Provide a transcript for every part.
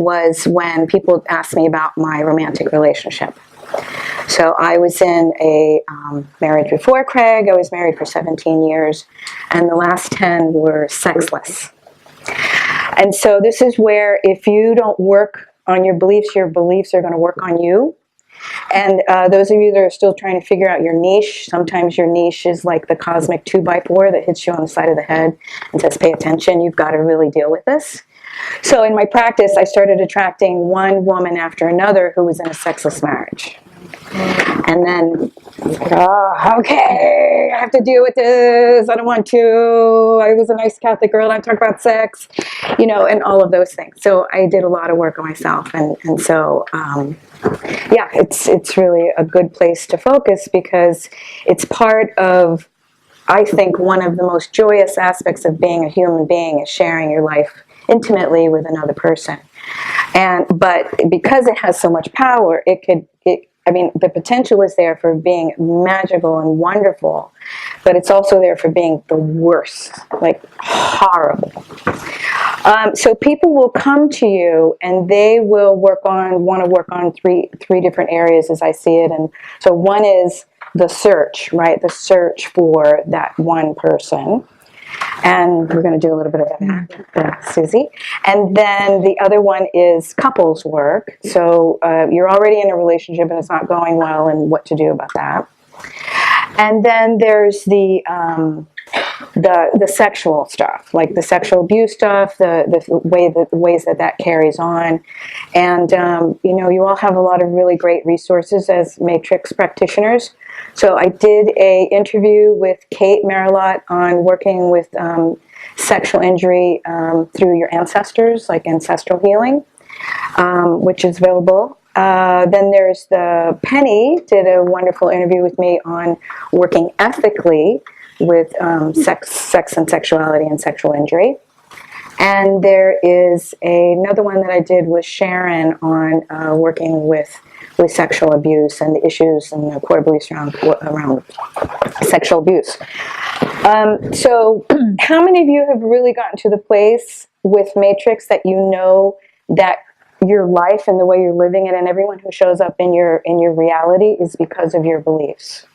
was when people asked me about my romantic relationship. So I was in a marriage before Craig. I was married for 17 years, and the last 10 were sexless. And so this is where if you don't work on your beliefs are going to work on you. And those of you that are still trying to figure out your niche, sometimes your niche is like the cosmic 2x4 that hits you on the side of the head and says, pay attention, you've got to really deal with this. So in my practice, I started attracting one woman after another who was in a sexless marriage. And then, oh, okay, I have to deal with this. I don't want to. I was a nice Catholic girl. I talk about sex, you know, and all of those things. So I did a lot of work on myself. And so, yeah, it's really a good place to focus because it's part of, I think, one of the most joyous aspects of being a human being is sharing your life intimately with another person. But because it has so much power, the potential is there for being magical and wonderful, but it's also there for being the worst, like horrible. So people will come to you and they will want to work on three different areas as I see it. And so one is the search, right? The search for that one person. And we're going to do a little bit of that, Susie. And then the other one is couples work. So you're already in a relationship and it's not going well, and what to do about that. And then there's the sexual stuff, like the sexual abuse stuff, the ways that carries on. And you know, you all have a lot of really great resources as matrix practitioners. So I did a interview with Kate Marilot on working with sexual injury through your ancestors, like ancestral healing, which is available. Then there's Penny did a wonderful interview with me on working ethically with sex and sexuality and sexual injury. And there is another one that I did with Sharon on working with sexual abuse and the issues and the core beliefs around sexual abuse. So how many of you have really gotten to the place with Matrix that you know that your life and the way you're living it and everyone who shows up in your reality is because of your beliefs?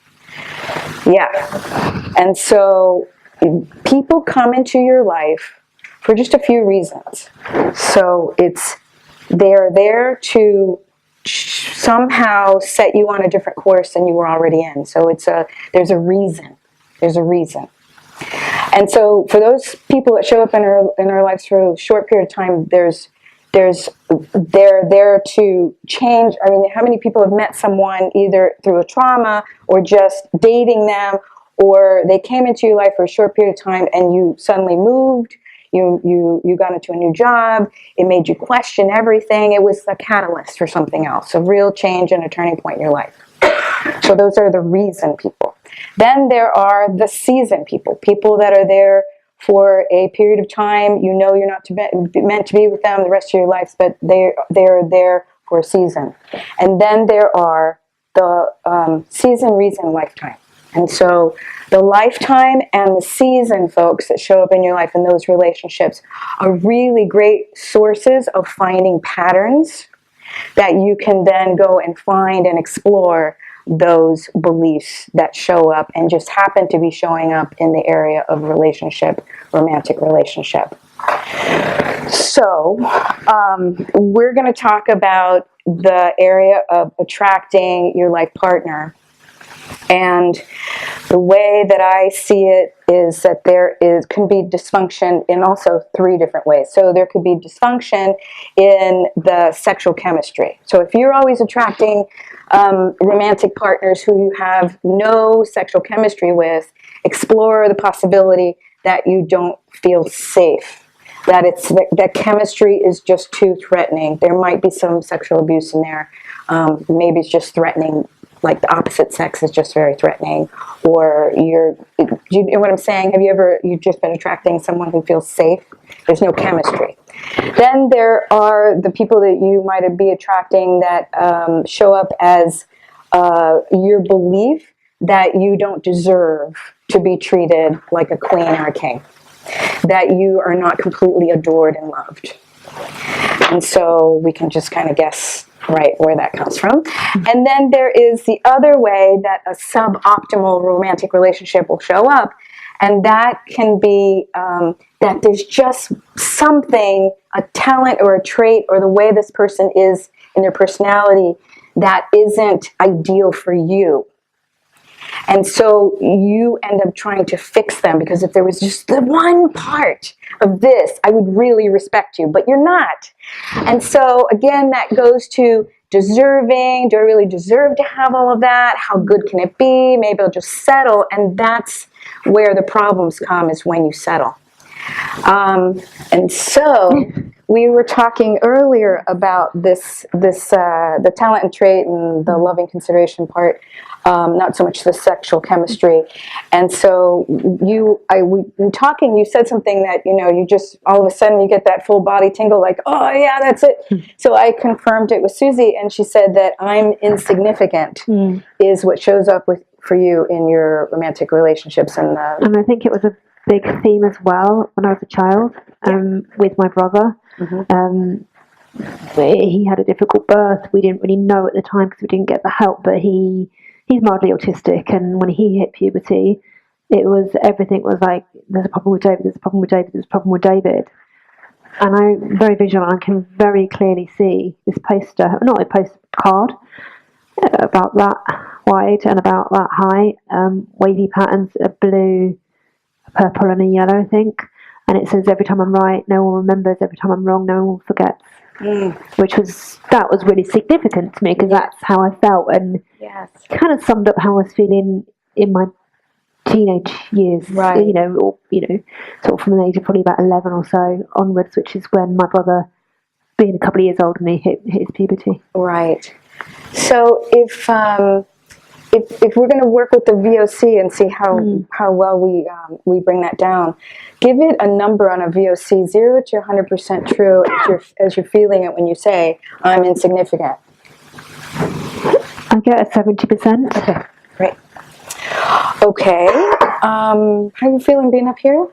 Yeah. And so people come into your life for just a few reasons. So they're there to somehow set you on a different course than you were already in. So there's a reason. There's a reason. And so for those people that show up in our lives for a short period of time, they're there to change. I mean, how many people have met someone either through a trauma or just dating them, or they came into your life for a short period of time and you suddenly moved, you got into a new job, it made you question everything. It was a catalyst for something else, a real change and a turning point in your life. So those are the reason people. Then there are the season people that are there for a period of time. You know you're not meant to be with them the rest of your life, but they're there for a season. And then there are the season, reason, lifetime. And so the lifetime and the season folks that show up in your life in those relationships are really great sources of finding patterns that you can then go and find and explore those beliefs that show up and just happen to be showing up in the area of relationship, romantic relationship. So we're going to talk about the area of attracting your life partner. And the way that I see it is that can be dysfunction in also three different ways. So there could be dysfunction in the sexual chemistry. So if you're always attracting romantic partners who you have no sexual chemistry with, explore the possibility that you don't feel safe, that chemistry is just too threatening. There might be some sexual abuse in there. Maybe it's just threatening, like the opposite sex is just very threatening, or do you know what I'm saying? You've just been attracting someone who feels safe? There's no chemistry. Then there are the people that you might be attracting that show up as your belief that you don't deserve to be treated like a queen or a king, that you are not completely adored and loved. And so we can just kind of guess right where that comes from. And then there is the other way that a suboptimal romantic relationship will show up, and that can be that there's just something, a talent or a trait or the way this person is in their personality that isn't ideal for you. And so you end up trying to fix them, because if there was just the one part of this, I would really respect you, but you're not. And so again, that goes to deserving. Do I really deserve to have all of that? How good can it be? Maybe I'll just settle. And that's where the problems come, is when you settle. And so we were talking earlier about the talent and trait and the loving consideration part, not so much the sexual chemistry. And so we talking, you said something that, you just, all of a sudden you get that full body tingle, like, oh yeah, that's it. So I confirmed it with Susie, and she said that I'm insignificant is what shows up for you in your romantic relationships. And I think it was a big theme as well when I was a child, with my brother. He had a difficult birth. We didn't really know at the time because we didn't get the help, but he's mildly autistic, and when he hit puberty, everything was like, there's a problem with David, there's a problem with David, there's a problem with David. And I'm very vigilant. I can very clearly see this not a postcard, about that wide and about that high, wavy patterns, a blue, a purple and a yellow, I think. And it says, every time I'm right, no one remembers. Every time I'm wrong, no one forgets. That was really significant to me, because that's how I felt, and kind of summed up how I was feeling in my teenage years, right. Sort of from an age of probably about 11 or so onwards, which is when my brother, being a couple of years older than me, hit his puberty. Right. So if we're going to work with the VOC and see how well we bring that down, give it a number on a VOC, 0 to 100% true as you're feeling it when you say, I'm insignificant. I get a 70%. Okay, great. Okay, how are you feeling being up here?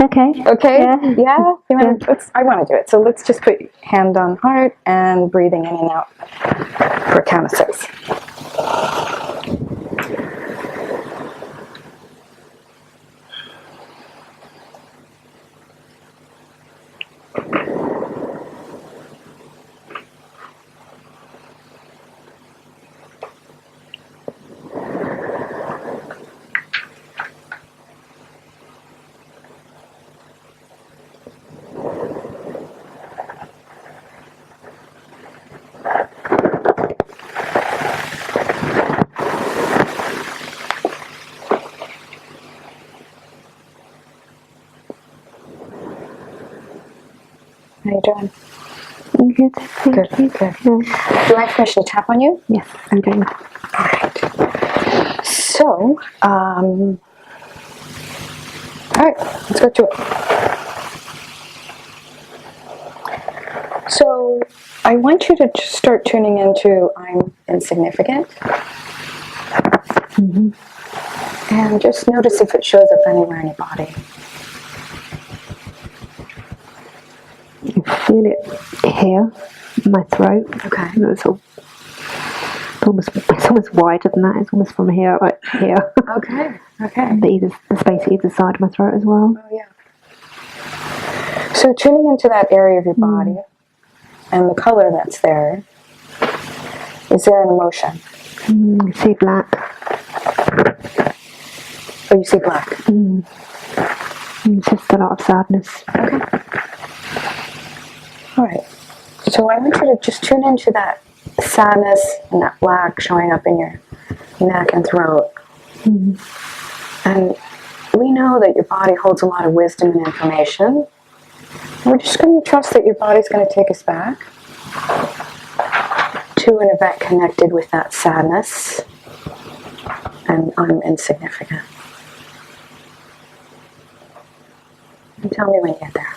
Okay. Yeah? I want to do it. So let's just put hand on heart and breathing in and out for a count of 6. How are you doing? I'm good. Thank you. Good. Yeah. Do I have permission to tap on you? Yes, I'm doing. All right. So, all right, let's go to it. So, I want you to just start tuning into I'm insignificant. And just notice if it shows up anywhere in your body. I feel it here, in my throat. Okay. It's almost wider than that. It's almost from here, right here. Okay. The space either side of my throat as well. Oh, yeah. So tuning into that area of your body and the color that's there, is there an emotion? I see black. Oh, you see black? It's just a lot of sadness. Okay. All right. So I want you to just tune into that sadness and that black showing up in your neck and throat. And we know that your body holds a lot of wisdom and information. We're just going to trust that your body's going to take us back to an event connected with that sadness and I'm insignificant. And tell me when you get there.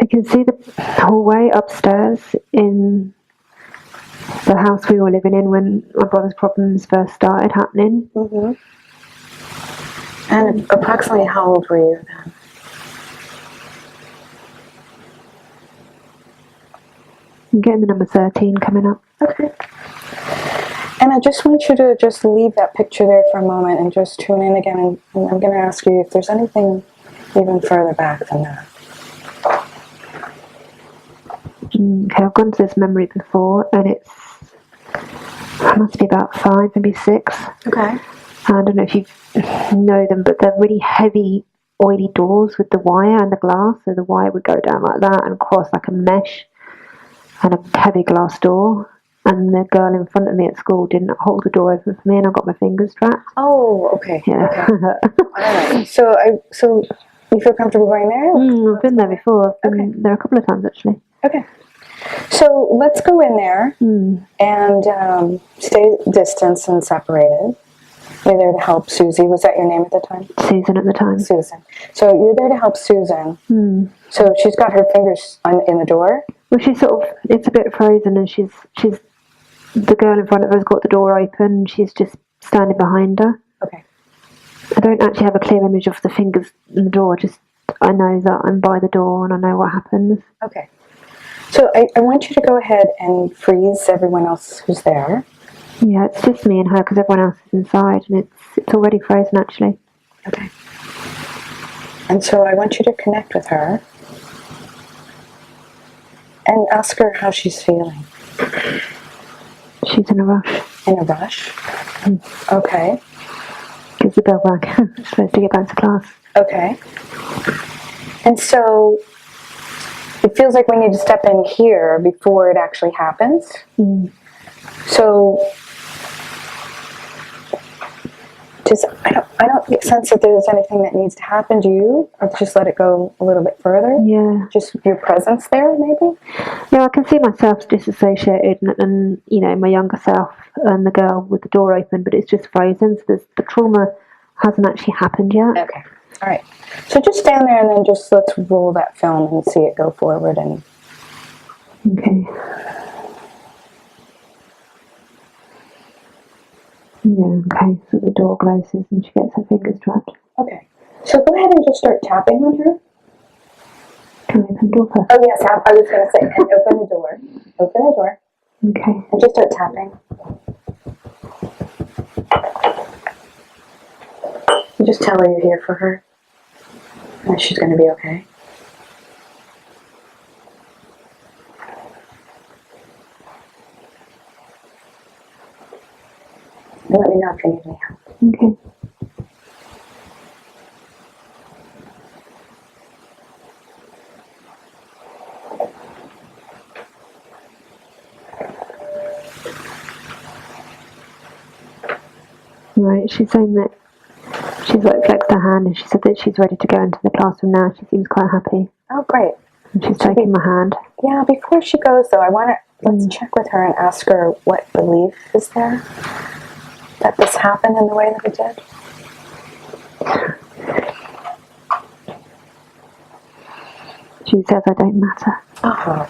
I can see the hallway upstairs in the the house we were living in when my brother's problems first started happening. Mm-hmm. And approximately how old were you then? I'm getting the number 13 coming up. Okay. And I just want you to just leave that picture there for a moment and just tune in again. And I'm going to ask you if there's anything even further back than that. Okay, I've gone to this memory before, and it must be about 5, maybe 6. Okay. I don't know if you know them, but they're really heavy, oily doors with the wire and the glass. So the wire would go down like that and cross like a mesh, and a heavy glass door. And the girl in front of me at school didn't hold the door open for me, and I got my fingers trapped. Oh, okay. Yeah. Okay. All right. So you feel comfortable going there? I've been there before. I've been there a couple of times actually. Okay. So let's go in there and stay distant and separated. You're there to help Susie. Was that your name at the time? Susan at the time. Susan. So you're there to help Susan. So she's got her fingers in the door? Well, she's sort of, it's a bit frozen, and she's the girl in front of her's got the door open, and she's just standing behind her. Okay. I don't actually have a clear image of the fingers in the door, just I know that I'm by the door and I know what happens. Okay. So I want you to go ahead and freeze everyone else who's there. Yeah, it's just me and her because everyone else is inside, and it's already frozen actually. Okay. And so I want you to connect with her and ask her how she's feeling. She's in a rush. In a rush? Okay. Gives the bell back. Supposed to get back to class. Okay. And so it feels like we need to step in here before it actually happens. So I don't get a sense that there's anything that needs to happen. Do you? Or just let it go a little bit further? Yeah. Just your presence there, maybe? Yeah, I can see myself disassociated and you know, my younger self and the girl with the door open, but it's just frozen. So the trauma hasn't actually happened yet. Okay. All right. So just stand there and then just let's roll that film and see it go forward. And okay. Yeah, okay. So the door closes and she gets her fingers trapped. Okay. So go ahead and just start tapping on her. Can I open the door first? Oh, yes. I was going to say, and open the door. Open the door. Okay. And just start tapping. And just tell her you're here for her. And she's going to be okay. And let me know if you need any help. Okay. Right, she's saying that she's like flexed her hand and she said that she's ready to go into the classroom now. She seems quite happy. Oh, great. And she's taking my hand. Yeah, before she goes though, I want to, let's check with her and ask her what belief is there that this happened in the way that it did. She says I don't matter. Oh,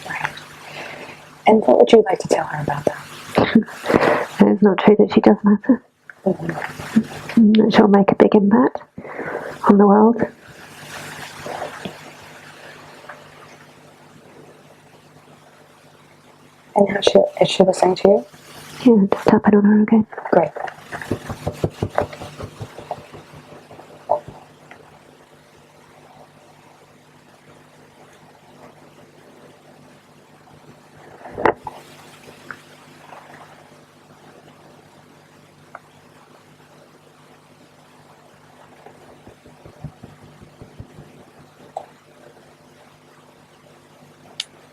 right. And what would you like to tell her about that? It's not true that she does matter. That she'll make a big impact on the world. And is she listening to you? Yeah, just tapping on her again. Great.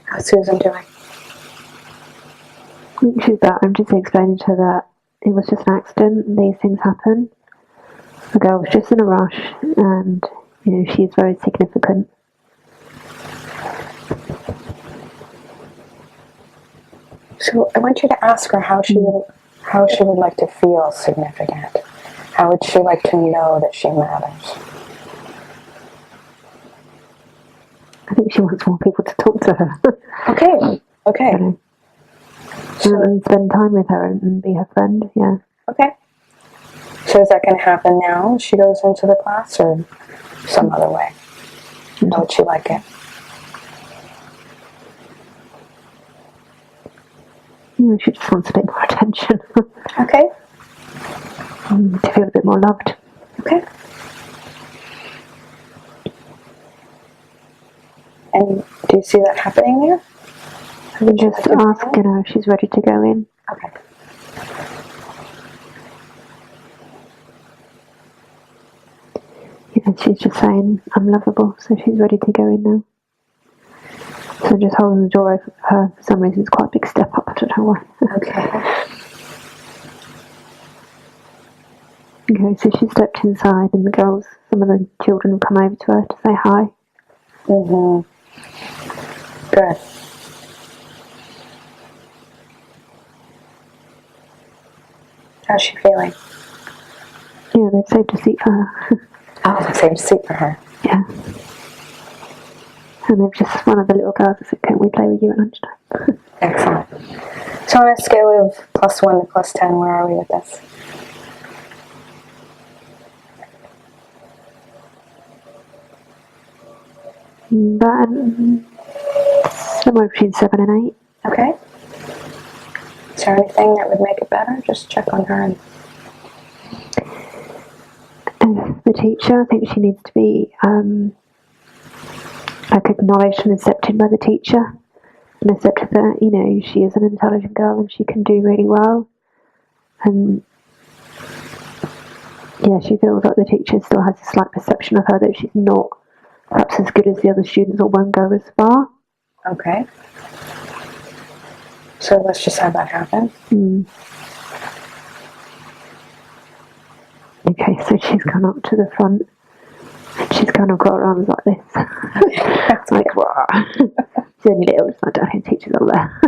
How's Susan doing? She's that. I'm just explaining to her that it was just an accident. These things happen. The girl was just in a rush, and you know she's very significant. So I want you to ask her how she would like to feel significant. How would she like to know that she matters? I think she wants more people to talk to her. Okay. Okay. and spend time with her and be her friend. Yeah. Okay. So is that going to happen now? She goes into the class, or some other way? How would she like it? Yeah, she just wants a bit more attention. Okay. To feel a bit more loved. Okay. And do you see that happening there? And just asking her if she's ready to go in. Okay. Yeah, she's just saying, I'm lovable, so she's ready to go in now. So just holding the door open for her, for some reason it's quite a big step up, I don't know why. Okay. Okay, so she stepped inside and the girls, some of the children have come over to her to say hi. Mm-hmm. Good. How's she feeling? Yeah, they've saved a seat for her. Oh, they've saved a seat for her. Yeah. And they've just, one of the little girls has said, can we play with you at lunchtime? Excellent. So on a scale of +1 to +10, where are we with this? But somewhere between 7 and 8. Okay. Is there anything that would make it better? Just check on her. And The teacher, I think she needs to be like acknowledged and accepted by the teacher, and accepted that, you know, she is an intelligent girl and she can do really well. And yeah, she feels like the teacher still has a slight perception of her that she's not perhaps as good as the other students or won't go as far. okay. So let's just have that happen. Okay, so she's gone up to the front. She's kind of got her arms like this. That's like, wow. She's only little, so I don't think the teacher's all there.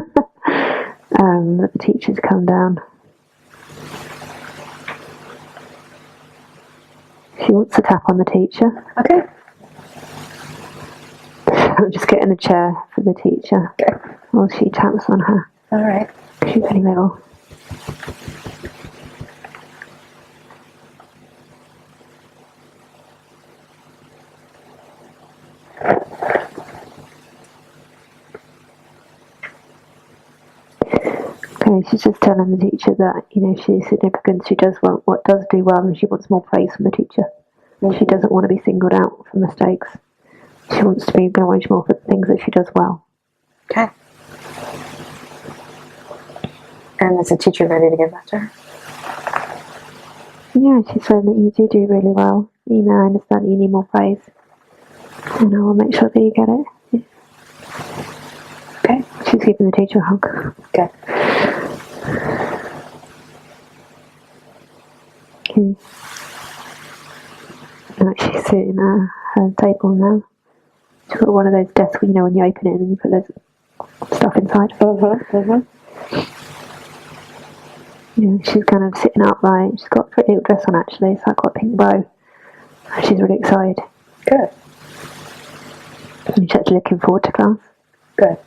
But the teacher's come down. She wants to tap on the teacher. Okay. I'm just getting a chair for the teacher. Okay. While she taps on her. All right. She's really little. Okay, she's just telling the teacher that, you know, she's significant, she does what does do well, and she wants more praise from the teacher. She doesn't want to be singled out for mistakes. She wants to be acknowledged more for things that she does well. Okay. And is the teacher ready to give that to her? Yeah, she's saying that you do really well. You know, I understand that you need more praise. And I will make sure that you get it. Okay. She's giving the teacher a hug. Good. Okay. Right, she's sitting at her table now. She's got one of those desks, you know, when you open it and you put loads of stuff inside. Yeah, she's kind of sitting upright. She's got a pretty little dress on, actually. It's like got a pink bow. She's really excited. Good. And she's actually looking forward to class. Good.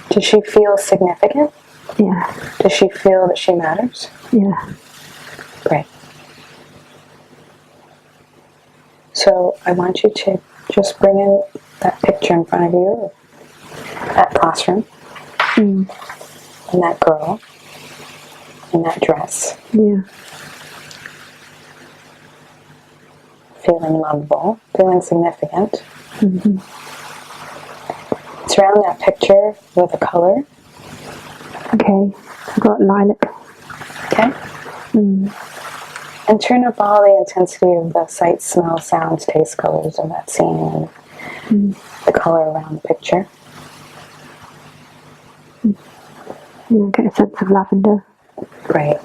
Does she feel significant? Yeah. Does she feel that she matters? Yeah. Great. So I want you to just bring in that picture in front of you, that classroom, and that girl, in that dress. Yeah. Feeling lovable, feeling significant. Surround that picture with a color. Okay. I've got lilac. Okay. And turn up all the intensity of the sight, smell, sounds, taste, colors of that scene and the color around the picture. Yeah, get a sense of lavender. Great.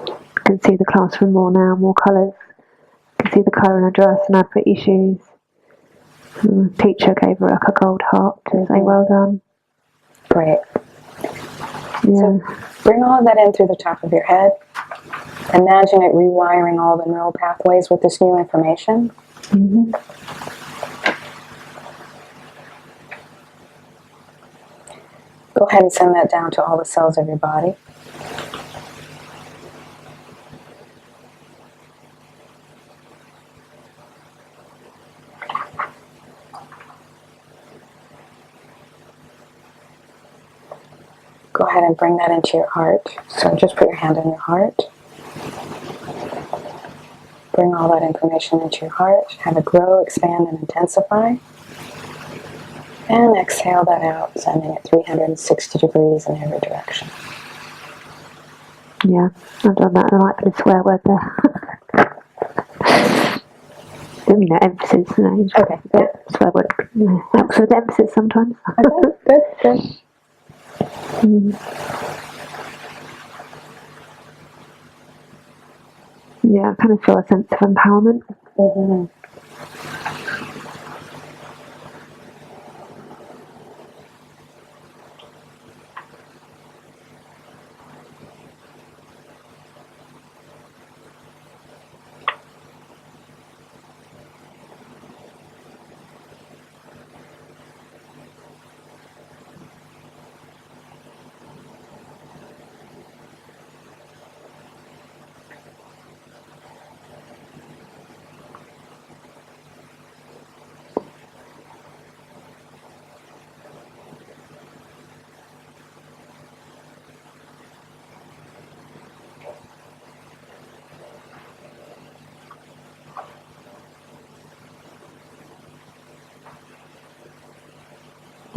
You can see the classroom more now, more colours. You can see the colour in her dress and her pretty shoes. And the teacher gave her like a gold heart to say well done. Great. Yeah. So bring all of that in through the top of your head. Imagine it rewiring all the neural pathways with this new information. Go ahead and send that down to all the cells of your body. Go ahead and bring that into your heart. So just put your hand on your heart. Bring all that information into your heart. Have it grow, expand, and intensify. And exhale that out, sending it 360 degrees in every direction. Yeah, I've done that. I might put a swear word there. Emphasis. Okay, yeah. Swear word. Helps with emphasis sometimes. Okay, good. Yeah, I kind of feel a sense of empowerment. Mm-hmm.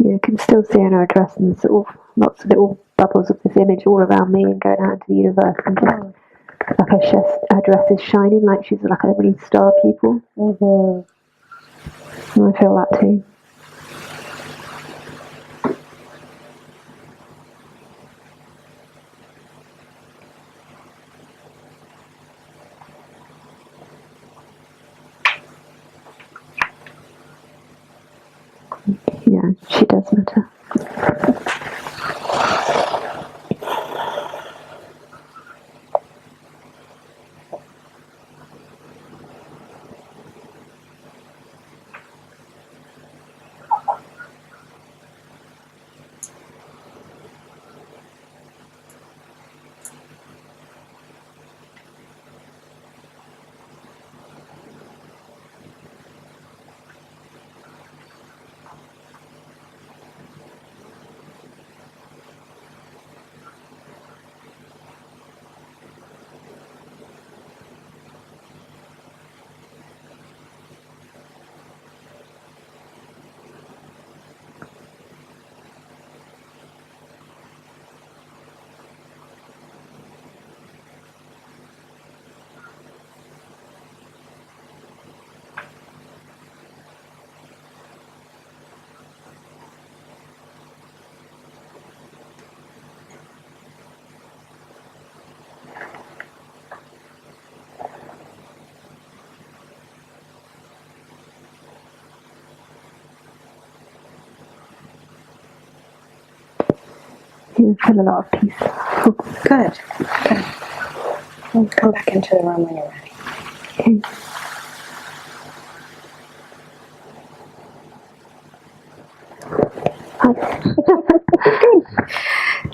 Yeah, I can still see in her dress and sort of lots of little bubbles of this image all around me and going out into the universe, and just like her dress is shining like she's like a really star pupil. Mm-hmm. And I feel that too. Yeah, she does matter. You feel a lot of peace. Good. We'll come back into the room when you're ready. Okay.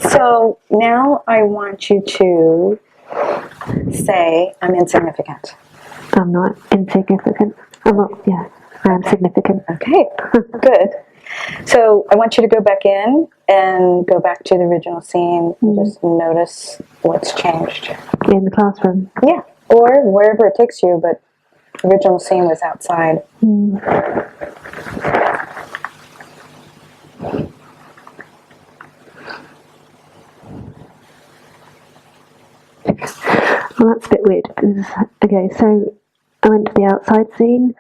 So now I want you to say, I'm insignificant. I'm not insignificant. I'm not, yeah, I am significant. Okay, good. So I want you to go back in and go back to the original scene and just notice what's changed. In the classroom. Yeah, or wherever it takes you, but the original scene was outside. Well, that's a bit weird because, okay, so I went to the outside scene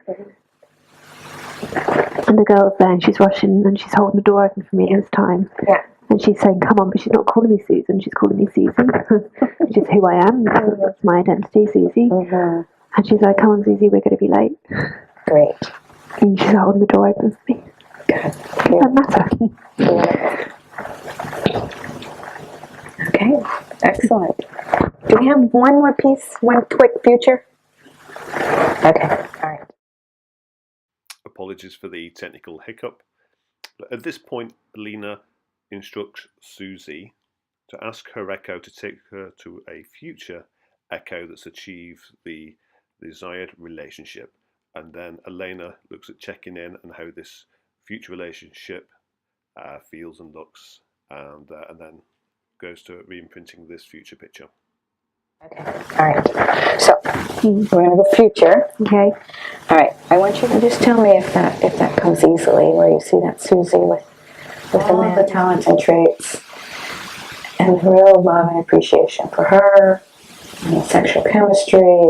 and the girl's there and she's rushing and she's holding the door open for me this time. Yeah. And she's saying, come on, but she's not calling me Susan, she's calling me Susie, which is who I am. That's my identity, Susie. And she's like, come on, Susie, we're going to be late. Great. And she's holding the door open for me. Good. It doesn't matter. Okay, excellent. Do we have one more piece, one quick future? Okay, all right. Apologies for the technical hiccup. At this point, Alina instructs Susie to ask her echo to take her to a future echo that's achieved the desired relationship. And then Elena looks at checking in and how this future relationship feels and looks, and then goes to reimprinting this future picture. Okay. All right. So we're gonna go future. Okay. All right. I want you to just tell me if that comes easily, where you see that Susie with all of the talents and traits, and real love and appreciation for her, and sexual chemistry.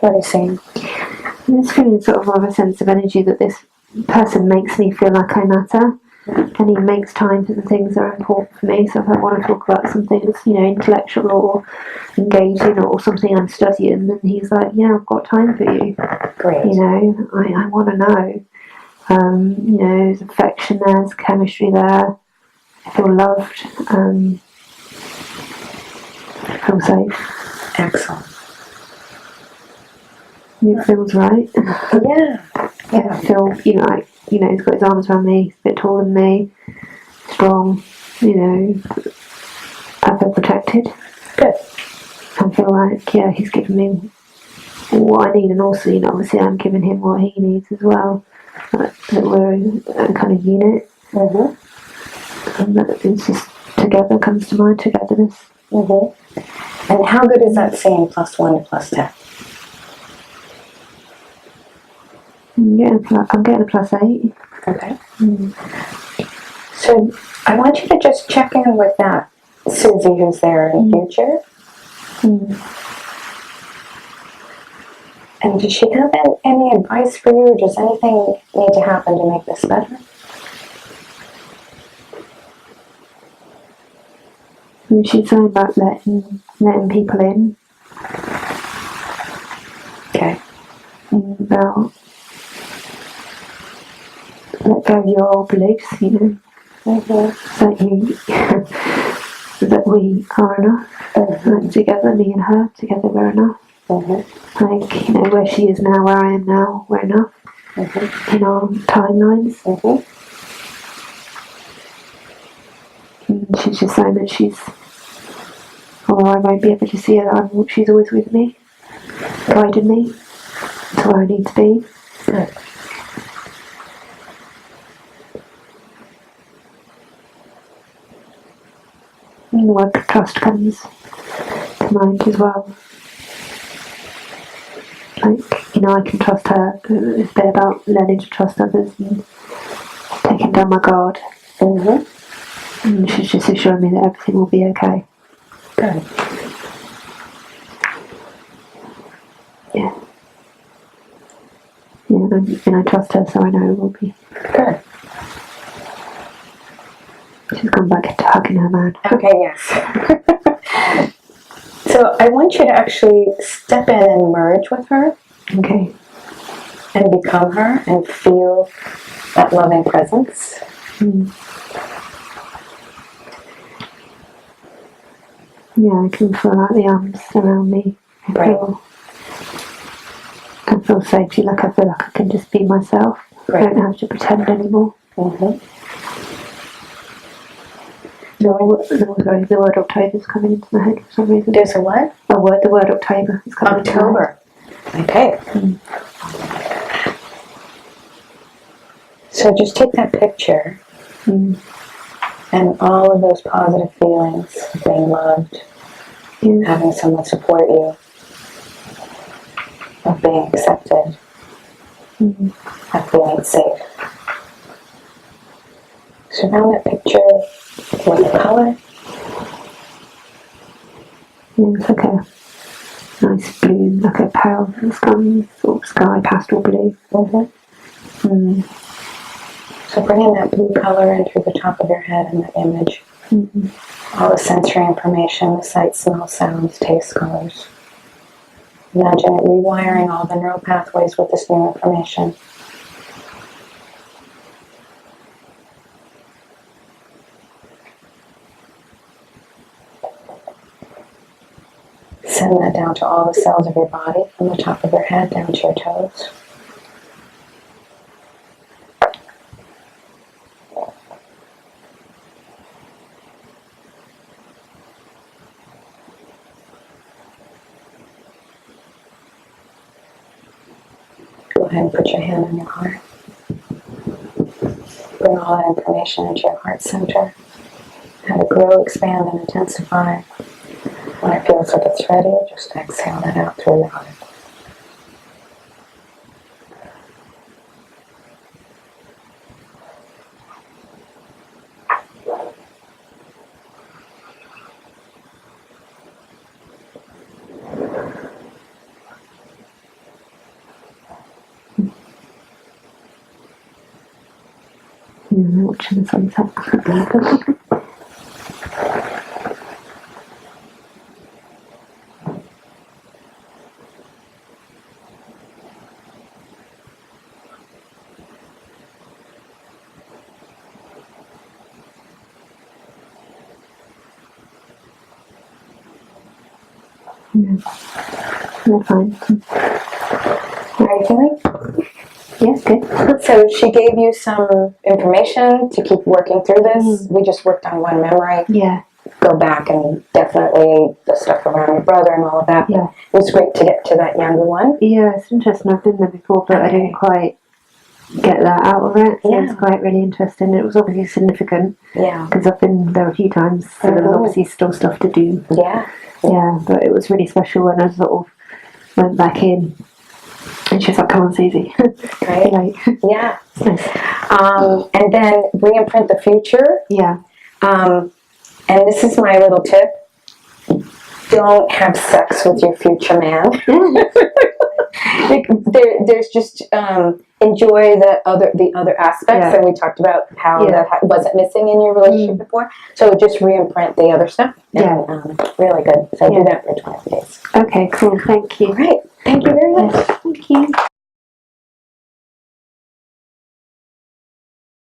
What are you saying? I'm just feeling sort of a sense of energy that this person makes me feel like I matter, and he makes time for the things that are important for me. So if I want to talk about something that's, intellectual or engaging or something I'm studying, then he's like, yeah, I've got time for you. Great. I want to know. There's affection there, there's chemistry there. I feel loved. I feel safe. Excellent. It feels right. Yeah. I feel, he's got his arms around me, he's a bit taller than me, strong, I feel protected. Good. I feel like, he's giving me what I need, and also, obviously I'm giving him what he needs as well. That we're a kind of unit. Mm-hmm. And that it's just together, comes to mind, togetherness. Mm-hmm. And how good is that saying +1 to +10? I'm getting a +8. Okay. So I want you to just check in with that Susie who's there in the future. And does she have any advice for you? Does anything need to happen to make this better? She's saying about letting people in. Okay. About let go of your old beliefs, that we are enough. Like together, me and her, together we're enough. Like, where she is now, where I am now, we're enough. In our timelines. And she's just saying that although I won't be able to see her, she's always with me, guiding me to where I need to be. Good. And the word trust comes to mind as well. Like, I can trust her. It's a bit about learning to trust others and taking down my guard. And she's just assuring me that everything will be okay. Good. Yeah. Yeah, and I trust her, so I know it will be. Good. She's gone back to hugging her man. Okay, yes. So I want you to actually step in and merge with her. Okay. And become her and feel that loving presence. Yeah, I can feel like the arms around me. I feel safety, like I feel like I can just be myself. I don't have to pretend anymore. The word October is coming into my head for some reason. There's a what? The word October is coming into my head. Okay. So just take that picture and all of those positive feelings of being loved, having someone support you, of being accepted, of feeling safe. Surround that picture with a color. It's like a nice blue, like a pale sort of sky pastel blue. So bring in that blue color in through the top of your head in that image. All the sensory information, the sight, smell, sounds, taste, colors. Imagine it rewiring all the neural pathways with this new information. send that down to all the cells of your body, from the top of your head down to your toes. Go ahead and put your hand on your heart. Bring all that information into your heart center. How to grow, expand, and intensify. When it feels like it's ready, just exhale that out through your heart. Watching the sunset. We're fine. How are you feeling? Yes, good. So she gave you some information to keep working through this. We just worked on one memory. Yeah. Go back and definitely the stuff around your brother and all of that. Yeah. It was great to get to that younger one. Yeah, it's interesting. I've been there before, but I didn't quite get that out of it. So it's quite really interesting. It was obviously significant. Yeah. Because I've been there a few times, so there was obviously still stuff to do. Yeah. Yeah, but it was really special when I sort of went back in. And she's like, come on, Susie. Right. Like, Yeah. it's nice. And then reimprint the future. Yeah. And this is my little tip. Don't have sex with your future man. There's just enjoy the other aspects, and we talked about how that wasn't missing in your relationship before. So just reimprint the other stuff. And, really good. So do that for 20 days. Okay, cool. Thank you. Great. Thank you very much. Thank you.